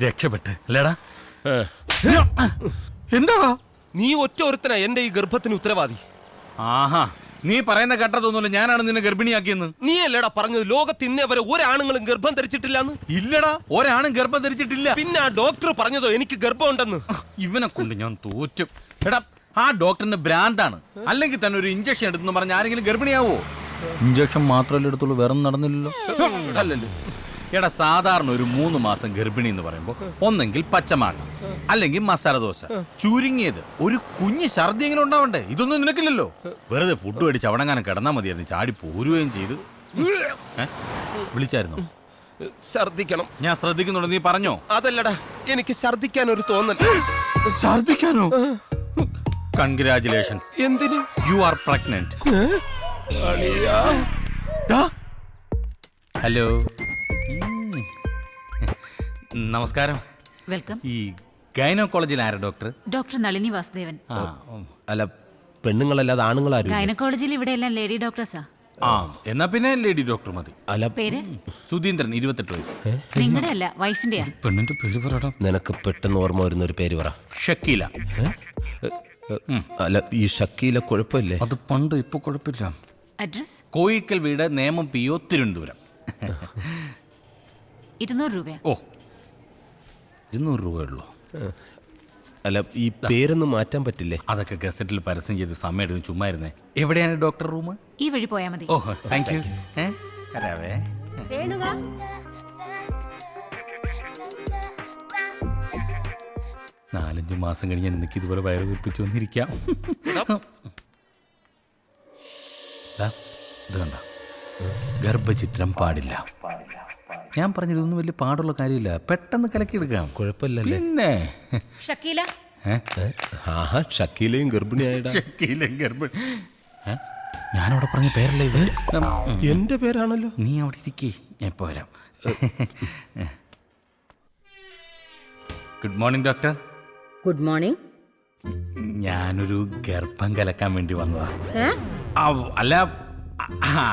രക്ഷപ്പെട്ട് അല്ലേടാ? എന്താടാ നീ ഒറ്റ ഒരുത്തനാ എന്റെ ഈ ഗർഭത്തിന് ഉത്തരവാദി. ആഹാ, നീ പറയുന്ന കേട്ടതൊന്നുമില്ല. ഞാനാണ് നിന്നെ ഗർഭിണിയാക്കിയെന്ന്. നീ അല്ലേടാ പറഞ്ഞത് ലോകത്ത് ഇന്നേ വരെ ഒരാണുങ്ങളും ഗർഭം ധരിച്ചിട്ടില്ലാന്ന്? ഇല്ലടാ, ഒരാണും ഗർഭം ധരിച്ചിട്ടില്ല. പിന്നെ ആ ഡോക്ടർ പറഞ്ഞതോ എനിക്ക് ഗർഭം ഉണ്ടെന്ന്? ഇവനെ കൊണ്ട് ഞാൻ തോറ്റും. എടാ, ആ ഡോക്ടറിന് ഭ്രാന്താണ്. അല്ലെങ്കിൽ തന്നെ ഒരു ഇഞ്ചക്ഷൻ എടുത്തെന്ന് പറഞ്ഞ ആരെങ്കിലും ഗർഭിണിയാവോ? ഇഞ്ചക്ഷൻ മാത്രമല്ലേ എടുത്തുള്ളൂ, വേറെ നടന്നില്ലല്ലോ. അല്ലല്ലോ. എടാ, സാധാരണ ഒരു 3 മാസം ഗർഭിണി എന്ന് പറയുമ്പോൾ ഒന്നെങ്കിൽ പച്ചമാങ്ങ അല്ലെങ്കിൽ മസാല ദോശ, ചുരുങ്ങിയത് ഒരു കുഞ്ഞ് ഛർദി എങ്കിലും ഉണ്ടാവണ്ടേ? ഇതൊന്നും നിനക്കില്ലല്ലോ. വെറുതെ ഫുഡ് മേടിച്ച് അവിടെങ്ങാനും കിടന്നാൽ മതിയായിരുന്നു. ചാടി പോരുകയും ചെയ്ത്. വിളിച്ചായിരുന്നോ? ഛർദിക്കണം. ഞാൻ ശ്രദ്ധിക്കുന്നുണ്ട്, നീ പറഞ്ഞോ? അതല്ലടാ, എനിക്ക് ഛർദിക്കാൻ ഒരു തോന്നൽ. ഛർദിക്കാനോ? കൺഗ്രാറ്റുലേഷൻസ്. എന്തിന്? You are pregnant. ഹലോ, നമസ്കാരം. വെൽക്കം. ഈ ഗൈനക്കോളജിൽ ആരാ ഡോക്ടർ? ഡോക്ടർ നളിനി വാസുദേവൻ. അല്ല, പെണ്ണുങ്ങളല്ലാതെ ആണുങ്ങളാരും? ഗൈനക്കോളജിയിൽ ഇവിടെ എല്ലാം ലേഡി ഡോക്ടേഴ്സാ. എന്നാ പിന്നെ ലേഡി ഡോക്ടർ മതി. അല്ല, പേര്? സുധീന്ദ്രൻ, 28 വയസ്സ്. നിങ്ങളുടെ അല്ല, വൈഫിന്റെയാ. പെണ്ണിന്റെ പേര് പറയടാ. നിനക്ക് പെട്ടെന്ന് ഓർമ്മ വരുന്ന ഒരു പേര് പറ. ഷക്കീല. അല്ല, ഈ ഷക്കീല കുഴപ്പമില്ലേ? അത് പണ്ട്, ഇപ്പൊ കുഴപ്പമില്ല. അഡ്രസ്? കോയിക്കൽ വീട്, നേമം PO, തിരുവനന്തപുരം. 200 രൂപ. ഓ, 200 രൂപയുള്ളൂ. അല്ല, ഈ പേരൊന്നും മാറ്റാൻ പറ്റില്ലേ? അതൊക്കെ ഗസറ്റിൽ പരസ്യം ചെയ്ത് സമയം എടുക്കും. ചുമ്മാ ഇരുന്നേ. എവിടെയാണ് ഡോക്ടർ റൂം? ഈ വഴി പോയാ മതി. ഓ, താങ്ക് യു. വരാവേ. 4-5 മാസം കഴിഞ്ഞ് എനിക്ക് ഇതുപോലെ വയറ് വീർപ്പിച്ചു വന്നിരിക്കാം. ഇത് കണ്ട, ഗർഭചിത്രം പാടില്ല. ഞാൻ പറഞ്ഞതൊന്നും വലിയ പാടുള്ള കാര്യമില്ല. പെട്ടെന്ന് കലക്കിയെടുക്കാം. കുഴപ്പമില്ലല്ലേ? പിന്നെ ഷക്കീല. ആഹാ, ഷക്കീലയും ഗർഭിണിയായിടാ. ഷക്കീലയും ഗർഭിണി. ഞാനവിടെ പറഞ്ഞ പേരല്ലേ ഇത്? എന്റെ പേരാണല്ലോ. നീ അവിടെ ഇരിക്കേ, ഞാൻ ഇപ്പോൾ വരാം. Good morning doctor. Good morning. ഞാനൊരു ഗർഭം കലക്കാൻ വേണ്ടി വന്നതാ. അല്ല,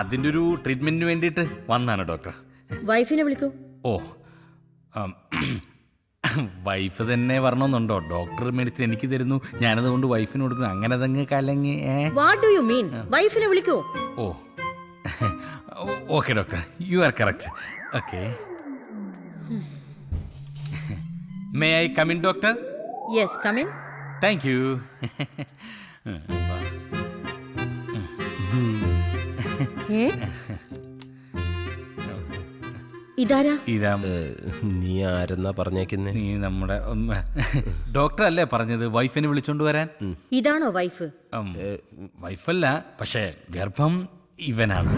അതിൻ്റെ ഒരു ട്രീറ്റ്മെന്റിന് വേണ്ടിയിട്ട് വന്നാണ് ഡോക്ടർ. വൈഫിനെ വിളിക്കൂ. ഓ, വൈഫ് തന്നെ വരണമെന്നുണ്ടോ? ഡോക്ടർ മെഡിസിൻ എനിക്ക് തരുന്നു, ഞാനതുകൊണ്ട് വൈഫിന് കൊടുക്കുന്നു. അങ്ങനെ അതങ്ങ് കലങ്ങി. What do you mean? വൈഫിനെ വിളിക്കൂ. Oh, okay doctor, you are correct. Okay, may I come in doctor? Yes, come in. Thank you. ഇതാരാ? ഇതാ. നീ ആരെന്നാ പറഞ്ഞേക്കുന്നേ? നീ നമ്മുടെ ഡോക്ടർ അല്ലേ പറഞ്ഞത് വൈഫിനെ വിളിച്ചോണ്ട് വരാൻ? ഇതാണോ വൈഫ്? വൈഫല്ല, പക്ഷേ ഗർഭം ഇവനാണ്.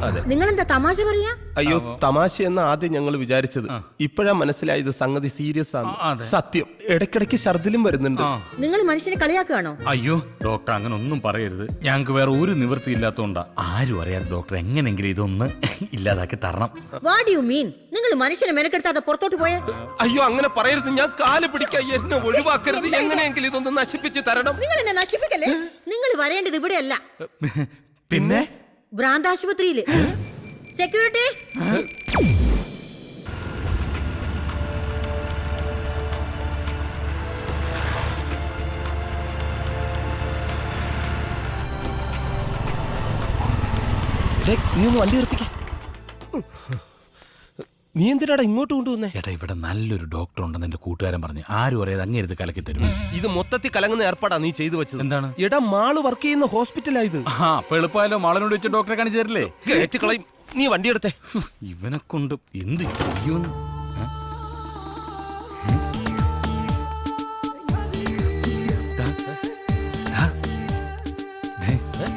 അതെ. നിങ്ങളെന്താ തമാശ പറയാ? അയ്യോ, തമാശ എന്ന് ആദ്യം ഞങ്ങൾ വിചാരിച്ചത്. ഇപ്പോഴാ മനസ്സിലായത് സംഗതി സീരിയസ് ആണ്. സത്യം, ഇടയ്ക്കിടയ്ക്ക് ഛർദിലും വരുന്നുണ്ട്. നിങ്ങൾ മനുഷ്യനെ കളിയാക്കുകയാണോ? അയ്യോ ഡോക്ടർ, അങ്ങനെ ഒന്നും പറയരുത്. ഞങ്ങൾക്ക് വേറെ ഒരു നിവൃത്തി ഇല്ലാത്തോണ്ടാ. ആരും അറിയാതെ ഡോക്ടർ എങ്ങനെങ്കിലും ഇതൊന്ന് ഇല്ലാതാക്കി തരണം. What you mean? നിങ്ങൾ മനുഷ്യനെ മെനക്കെടുത്താതെ പുറത്തോട്ട് പോയേ? അയ്യോ, അങ്ങനെ പറയരുത്. ഞാൻ കാല് പിടിക്കാൻ, എന്നെ ഒഴിവാക്കരുത്. എങ്ങനെയെങ്കിലും ഇതൊന്ന് നശിപ്പിച്ച് തരണം. നിങ്ങൾ എന്നെ നശിപ്പിക്കല്ലേ? നിങ്ങൾ വരേണ്ടത് ഇവിടെയല്ല, പിന്നെ ഭ്രാന്താശുപത്രിയില്. സെക്യൂരിറ്റി, നീ ഒന്ന് വണ്ടി നിർത്തിക്കേ. നീ എന്തിനാടാ ഇങ്ങോട്ട് കൊണ്ടുവന്നേ? ഏട്ടാ, ഇവിടെ നല്ലൊരു ഡോക്ടർ ഉണ്ടെന്ന് എന്റെ കൂട്ടുകാരൻ പറഞ്ഞു. ആരും അറിയാതെ അങ്ങേരുത് കലക്കി തരും. ഇത് മൊത്തത്തിൽ കലങ്ങുന്ന ഏർപ്പാടാ നീ ചെയ്തു വെച്ചത്. എന്താണ്? എടാ, മാള് വർക്ക് ചെയ്യുന്ന ഹോസ്പിറ്റലായത്. അപ്പൊ എളുപ്പമായാലോ, മാളനോട് വെച്ച് ഡോക്ടറെ കാണിച്ചു തരില്ലേ? കളയും. നീ വണ്ടി എടുത്തേ. ഇവനെ കൊണ്ട് എന്ത് ചെയ്യുന്നു?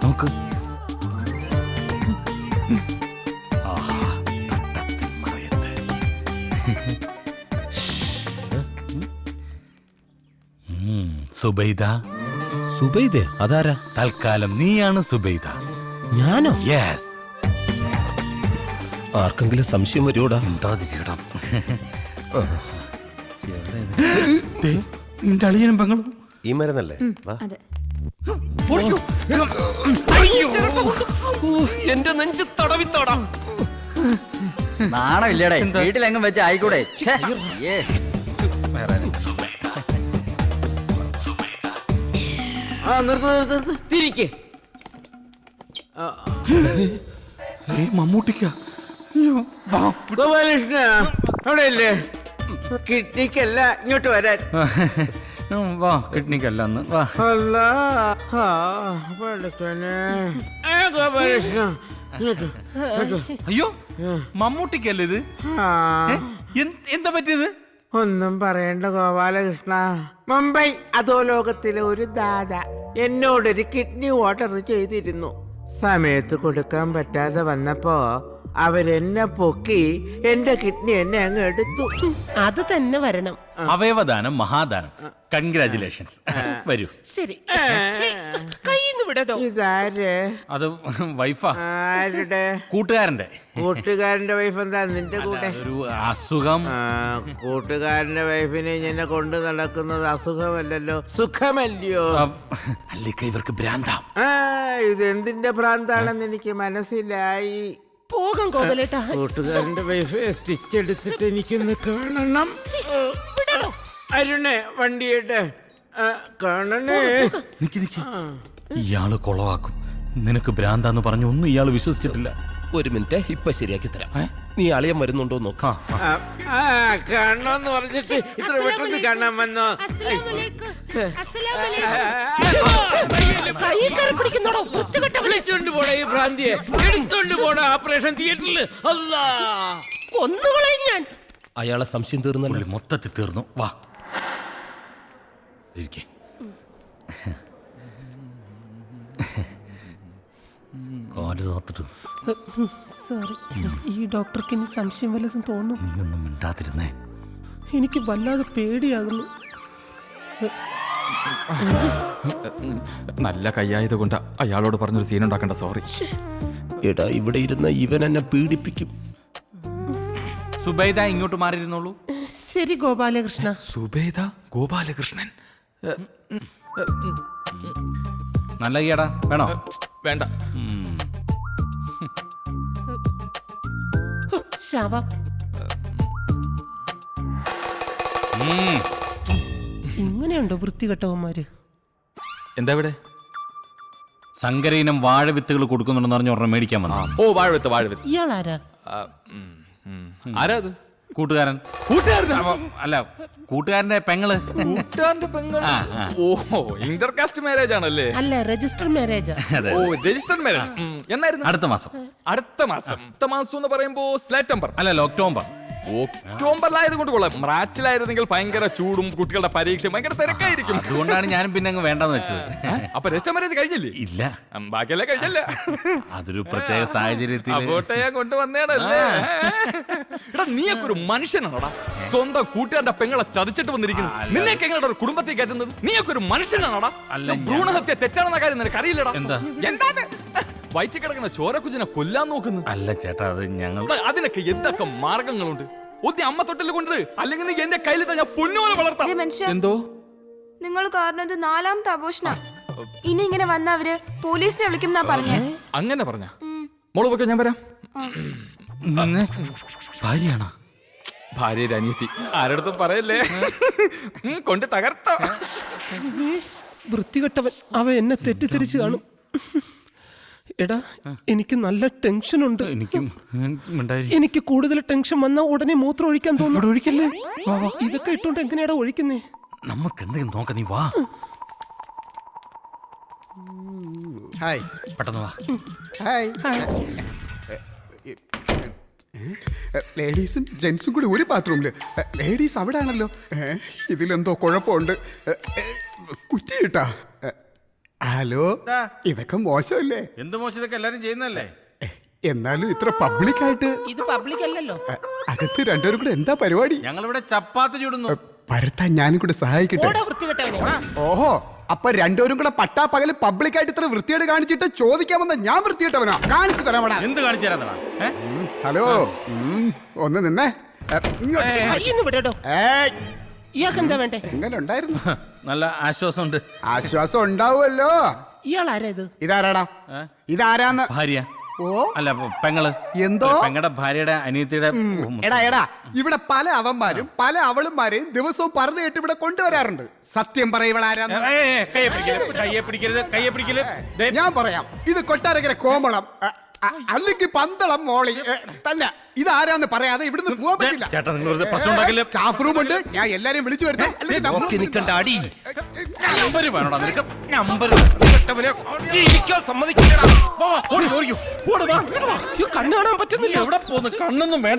നോക്ക്. സുബൈദ. സുബൈദേ? അതാരാ? തൽക്കാലം നീയാണ് സുബൈദ. ഞാനോ? യെസ്. ആർക്കെങ്കിലും സംശയം വരുമോടാ? നിന്റെ അളിയനും പെങ്ങളും ഈ മരുന്നല്ലേ? അതെ. എന്റെ നെഞ്ച് തടവിത്തോടാം. നാണം ഇല്ലടേ, വീട്ടിലെങ്ങും വെച്ച് ആയിക്കൂടെ? ഛേ, ഏ. വേറെ ആരും. നിർത്ത് തിരിക്ക്. മമ്മൂട്ടിക്ക ഗോപാലകൃഷ്ണ അവിടെ ഇല്ലേ? കിഡ്നിക്കല്ല, ഇങ്ങോട്ട് വരാൻ. വാ, കിഡ്നിക്കല്ല അന്ന് വാ. അല്ലാ, ആ, പടച്ചോനെ. ഗോപാലകൃഷ്ണ ഇങ്ങോട്ട്. അയ്യോ, മമ്മൂട്ടിക്കല്ലേ ഇത്? ആ, എന്താ പറ്റിയത്? ഒന്നും പറയണ്ട ഗോപാലകൃഷ്ണ. മുംബൈ അധോലോകത്തിലെ ഒരു ദാദ എന്നോടൊരു കിഡ്നി ഓർഡർ ചെയ്തിരുന്നു. സമയത്ത് കൊടുക്കാൻ പറ്റാതെ വന്നപ്പോ അവരെന്നെ പൊക്കി എന്റെ കിഡ്നി എന്നെ അങ്ങ് എടുത്തു. അത് തന്നെ വരണം. അവയവദാനം മഹാദാനം. കൺഗ്രാചുലേഷൻസ്. വരൂ. ശരി, കയ്യിന്ന് വിടട്ടോ. ഇതാര്? അത് വൈഫാ. ആരുടെ? കൂട്ടുകാരന്റെ. കൂട്ടുകാരന്റെ വൈഫ് എന്താ നിന്റെ കൂടെ? ഒരു അസുഖം. കൂട്ടുകാരന്റെ വൈഫിനെ ഇങ്ങനെ കൊണ്ടു നടക്കുന്നത് അസുഖമല്ലല്ലോ, സുഖമല്ലയോ? അല്ലേക്ക ഇവർക്ക് ഭ്രാന്താം. ഇതെന്തിന്റെ ഭ്രാന്താണെന്ന് എനിക്ക് മനസ്സിലായി. പോകാം ഗോപാലേട്ടാ. കൂട്ടുകാരന്റെ വൈഫ് സ്റ്റിച്ച് എടുത്തിട്ട് എനിക്കൊന്ന് കാണണം. അരുണേ, വണ്ടിയുടെ കാണണേ. നിക്ക് നിക്ക്. ഇയാള് കൊളവാക്കും. നിനക്ക് ഭ്രാന്താന്ന് പറഞ്ഞു ഒന്നും ഇയാള് വിശ്വസിച്ചിട്ടില്ല. ഒരു മിനിറ്റ്, ഇപ്പൊ ശരിയാക്കി തരാം. നീ അളിയൻ വരുന്നുണ്ടോ നോക്കാം. കാണണോന്ന് പറഞ്ഞിട്ട് ഇത്ര പെട്ടെന്ന് കാണാൻ വന്നോ? വിളിച്ചോണ്ട് പോടാ ഈ ഭ്രാന്തിയെ, എടുത്തോണ്ട് പോടാ ഓപ്പറേഷൻ തിയേറ്ററിൽ. അല്ലാ, കൊന്നുകളയും ഞാൻ. അയാളെ സംശയം തീർന്നല്ലോ. മൊത്തത്തിൽ തീർന്നു. വാ ഇരിക്കെ. കാല് തോത്തിട്ട്. സോറി, ഈ ഡോക്ടർക്ക് ഇനി സംശയം വല്ലതും തോന്നുന്നു. നീ ഒന്നും മിണ്ടാതിരുന്നേ. എനിക്ക് വല്ലാതെ പേടിയാകുന്നു. നല്ല കയ്യായത് കൊണ്ട് അയാളോട് പറഞ്ഞൊരു സീൻ ഉണ്ടാക്കണ്ട. സോറി. എടാ, ഇവിടെ ഇരുന്ന ഇവൻ എന്നെ പീഡിപ്പിക്കും. സുബൈദ ഇങ്ങോട്ട് മാറിയിരുന്നോളൂ. ശരി ഗോപാലകൃഷ്ണ. സുബേദ ഗോപാലകൃഷ്ണൻ. നല്ല കൈയാടാ, വേണോ? വേണ്ട. ശവം. ഇങ്ങനെയുണ്ടോ വൃത്തികെട്ടവന്മാര്? എന്താ ഇവിടെ? സങ്കരയിനം വാഴവിത്തുകൾ കൊടുക്കുന്നുണ്ടെന്ന് പറഞ്ഞ ഒരെണ്ണം മേടിക്കാൻ വന്നു. ഓ, വാഴവിത്ത് വാഴവിത്ത്. ഇയാളാരാ? ആരാ അത്? കൂട്ടുകാരൻ. അല്ല, കൂട്ടുകാരന്റെ പെങ്ങള്. കൂട്ടുകാരന്റെ പെങ്ങൾ. ഓഹോ, ഇന്റർകാസ്റ്റ് മാരേജ് ആണല്ലേ? അല്ല, രജിസ്റ്റർ മാരേജാ. ഓ, രജിസ്റ്റർ മാരേജ്. എന്നായിരുന്നു? അടുത്ത മാസം. അടുത്ത മാസം. അടുത്ത മാസം എന്ന് പറയുമ്പോ സെപ്റ്റംബർ അല്ലല്ലോ, ഒക്ടോബർ. ഒക്ടോബറിലായത് കൊണ്ട് കൊള്ളാം. മാർച്ചിലായിരുന്നെങ്കിൽ ഭയങ്കര ചൂടും കുട്ടികളുടെ പരീക്ഷ ഭയങ്കര തിരക്കായിരിക്കും. അതുകൊണ്ടാണ് ഞാനും പിന്നെ അങ്ങ് വേണ്ടെന്ന് വെച്ചത്. അപ്പൊ രജിസ്റ്റർ മാരേജ് കഴിഞ്ഞില്ലേ? ഇല്ല, ബാക്കിയല്ലേ കഴിഞ്ഞല്ലേ? അതൊരു പ്രത്യേക സാഹചര്യത്തിൽ ഞാൻ കൊണ്ടുവന്നേടല്ലേ. എടാ, നീയൊക്കെ ഒരു മനുഷ്യനാണോടാ? സ്വന്തം കൂട്ടുകാരുടെ പെങ്ങളെ ചതിച്ചിട്ട് വന്നിരിക്കുന്നു. നിന്നെയൊക്കെ എങ്ങനെ ഒരു കുടുംബത്തിൽ കയറ്റുന്നത്? നീയൊക്കെ ഒരു മനുഷ്യനാണോടാ? ഭ്രൂണഹത്യ തെറ്റാണെന്ന കാര്യം നിനക്ക് അറിയില്ലടാ. എന്താ വയറ്റിൽ കിടക്കുന്ന ചോരക്കുജിനെ കൊല്ലാൻ നോക്കുന്നു? അല്ല ചേട്ടാ, അത് ഞങ്ങൾ. അതിനൊക്കെ എന്തൊക്കെ മാർഗങ്ങളുണ്ട്. ഒത്തി അമ്മ തൊട്ടിൽ കൊണ്ട്, അല്ലെങ്കിൽ നീ എന്റെ കയ്യിൽ ഞാൻ പൊന്നുപോലെ വളർത്താം. എന്തോ നിങ്ങൾ കാരണം ഇത് 4ാമത്തെ ആഘോഷന. ഇനി ഇങ്ങനെ വന്ന അവര് പോലീസിനെ വിളിക്കും എന്നാ പറഞ്ഞേ. അങ്ങനെ പറഞ്ഞ മോള് പൊക്കെ, ഞാൻ വരാം. ഭാര്യയാണോ? ഭാര്യയുടെ അനിയത്തി. ആരടുത്തും പറയല്ലേ. കൊണ്ട് തകർത്തോ. വൃത്തികെട്ടവൻ. അവ എന്നെ തെറ്റിദ്ധരിച്ചു കാണും. എടാ, എനിക്ക് നല്ല ടെൻഷൻ ഉണ്ട്. എനിക്ക് കൂടുതൽ ടെൻഷൻ വന്നാ ഉടനെ മൂത്രം ഒഴിക്കാൻ തോന്നുന്നു. ഒഴിക്കല്ലേ? ഇതൊക്കെ ഇട്ടോണ്ട് എങ്ങനെയാടാ ഒഴിക്കുന്നേ? നമുക്ക് എന്തെങ്കിലും നോക്ക. നീ വാ. ഹായ്, പെട്ടെന്ന് വാ. ഹായ്. ലേഡീസും ജെന്റ്സും കൂടി ഒരു ബാത്റൂമില്. ലേഡീസ് അവിടെ ആണല്ലോ. ഇതിലെന്തോ കുഴപ്പമുണ്ട്. കുറ്റി കിട്ടാ. ഹലോ, ഇതൊക്കെ മോശമല്ലേ? എന്ത് മോശം? ഇതൊക്കെ എല്ലാരും ചെയ്യുന്നല്ലേ. എന്നാലും ഇത്ര പബ്ലിക്കായിട്ട്. ഇത് പബ്ലിക് അല്ലല്ലോ. അകത്ത് രണ്ടുപേരും കൂടെ എന്താ പരിപാടി? ഞങ്ങളിവിടെ ചപ്പാത്തി ചൂടുന്നു. പരത്താൻ ഞാനും കൂടെ സഹായിക്കട്ടെ. ഓഹോ, അപ്പൊ രണ്ടുപേരും കൂടെ പട്ടാ പകല് പബ്ലിക്കായിട്ട് ഇത്ര വൃത്തിയോട് കാണിച്ചിട്ട് ചോദിക്കാമെന്ന് ഞാൻ വൃത്തിയിട്ടവനാ? കാണിച്ചു തരാമടാ. എന്ത് കാണിച്ചു തരാ? ഹലോ, ഒന്ന് നിന്നേ. ഇയാൾക്ക് എന്താ വേണ്ടേ? എങ്ങനെ ഉണ്ടായിരുന്നു? നല്ല ആശ്വാസമുണ്ട്. ആശ്വാസം ഉണ്ടാവുമല്ലോ. ഇയാൾ ആരാ? ഇത് ഇതാരാടാ? ഇതാരാന്ന്? ഭാര്യ. ഓ അല്ല പെങ്ങള് എന്തോ? പെങ്ങളുടെ ഭാര്യയുടെ അനിയത്തിയുടെ എടാ ഇവിടെ പല അവന്മാരും പല അവളുമാരെയും ദിവസവും പറഞ്ഞു കേട്ട് ഇവിടെ കൊണ്ടുവരാറുണ്ട്. സത്യം പറയവളാരാന്ന് കയ്യെ പിടിക്കരുത് ദേ, ഞാൻ പറയാം. ഇത് കൊട്ടാരക്കര കോമളം അല്ലെങ്കിൽ പന്തളം മോളി തന്നെ. ഇതാരാന്ന് പറയാതെ ഇവിടുന്ന് പോകാൻ പറ്റില്ല. ചേട്ടാ നിങ്ങൾ വെറുതെ പ്രശ്നം ഉണ്ടാക്കില്ലേ? സ്റ്റാഫ് റൂം ഉണ്ട്, ഞാൻ എല്ലാരെയും വിളിച്ചു വരുന്നത്. അല്ലെങ്കിൽ number നോക്കി നിൽക്കണ്ട അടി. നമ്പര് വേണോടാ നിനക്ക്? നമ്പര് ജീവിക്കാൻ സമ്മതിക്കില്ലടാ. ഓടി ഓടിക്കോ ഓട് വാ കണ്ണു കാണാൻ പറ്റുന്നില്ല. എവിടെ പോന്ന്? കണ്ണൊന്നും വേണ്ട.